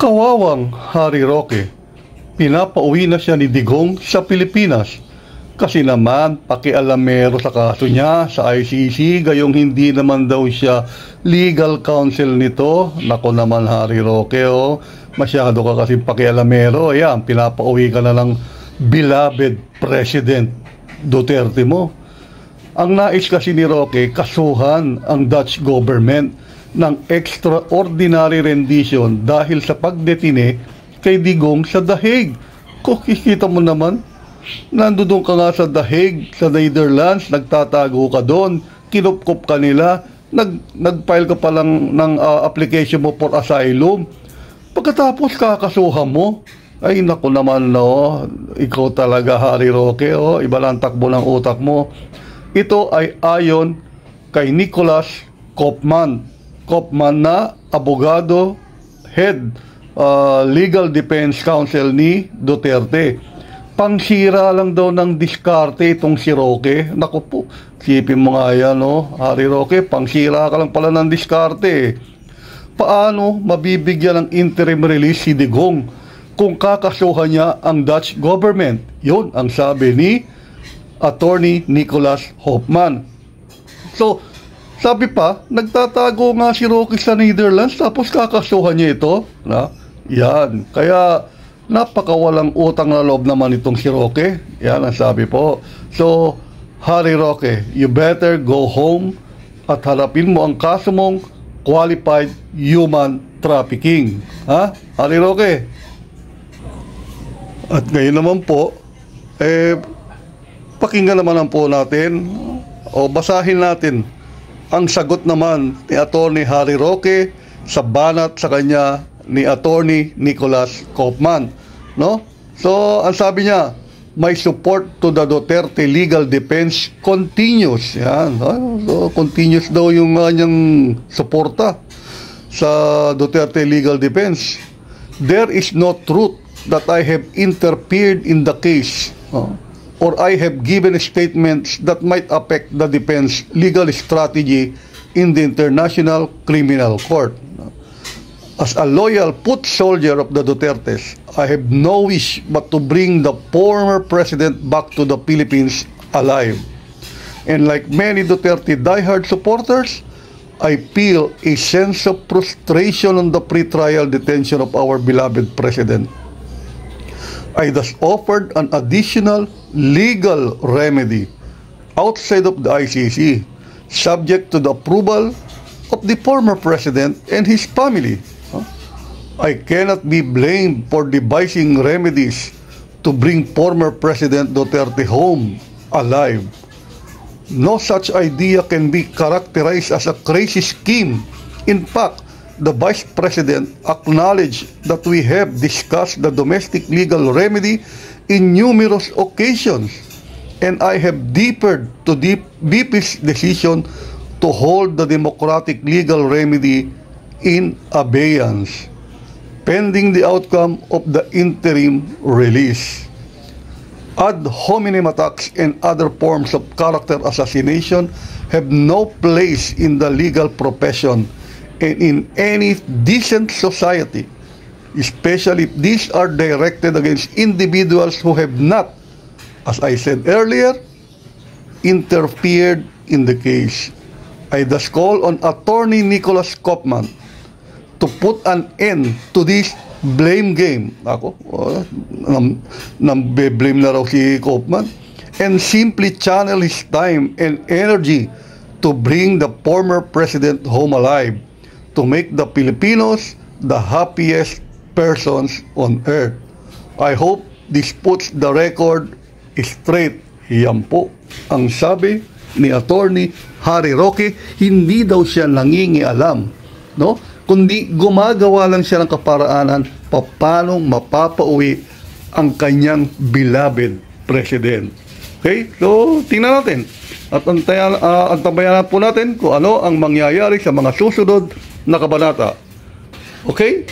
Kawawang Harry Roque, pinapauwi na siya ni Digong sa Pilipinas. Kasi naman, pakialamero sa kaso niya sa ICC, gayong hindi naman daw siya legal counsel nito. Nako naman Harry Roque, masyado ka kasi pakialamero. Ayan, pinapauwi ka na ng beloved President Duterte mo. Ang nais kasi ni Roque, kasuhan ang Dutch government ng extraordinary rendition dahil sa pagdetine kay Digong sa The Hague. Kung kikita mo naman, nandoon ka nga sa The Hague, sa Netherlands, nagtatago ka doon, kinupkup ka nila, nag-file ka pa lang ng application mo for asylum. Pagkatapos kakasuhan mo, ay naku naman ikaw talaga Harry Roque, iba lang takbo ng utak mo. Ito ay ayon kay Nicholas Koopman na abogado, head legal defense counsel ni Duterte. Pangsira lang daw ng diskarte itong si Roque. Naku po, sipin mo nga yan, Harry Roque, pangsira ka lang pala ng diskarte. Paano mabibigyan ng interim release si Digong kung kakasuhan niya ang Dutch government? Yun ang sabi ni Attorney Nicholas Koopman. So, sabi pa, nagtatago nga si Roque sa Netherlands tapos kakasuhan niya ito. Yan. Kaya napakawalang utang na loob naman itong si Roque. Yan ang sabi po. So, Harry Roque, you better go home at harapin mo ang kaso mong qualified human trafficking. Ha? Harry Roque? At ngayon naman po, pakinggan naman po natin o basahin natin ang sagot naman ni Attorney Harry Roque sa banat sa kanya ni Attorney Nicholas Koopman. So, ang sabi niya, my support to the Duterte legal defense continues. Yan. So, continuous daw yung kanyang suporta sa Duterte legal defense. There is no truth that I have interfered in the case. Or I have given statements that might affect the defense legal strategy in the International Criminal Court. As a loyal foot soldier of the Dutertes, I have no wish but to bring the former president back to the Philippines alive. And like many Duterte diehard supporters, I feel a sense of frustration on the pre-trial detention of our beloved president. I thus offered an additional legal remedy outside of the ICC, subject to the approval of the former president and his family. I cannot be blamed for devising remedies to bring former President Duterte home alive. No such idea can be characterized as a crazy scheme. In fact, the Vice President acknowledged that we have discussed the domestic legal remedy in numerous occasions, and I have deferred to VP's decision to hold the democratic legal remedy in abeyance, pending the outcome of the interim release. Ad hominem attacks and other forms of character assassination have no place in the legal profession and in any decent society, especially if these are directed against individuals who have not, as I said earlier, interfered in the case. I thus call on Attorney Nicholas Koopman to put an end to this blame game. Blame na raw si Koopman. And simply channel his time and energy to bring the former president home alive, to make the Filipinos the happiest persons on earth. I hope this puts the record straight. Yan po ang sabi ni Attorney Harry Roque. Hindi daw siya nangingialam, kundi gumagawa lang siya ng kaparaanan paano mapapauwi ang kanyang beloved president. Okay? So, tingnan natin. At antabayan po natin kung ano ang mangyayari sa mga susunod na kabanata. Okay?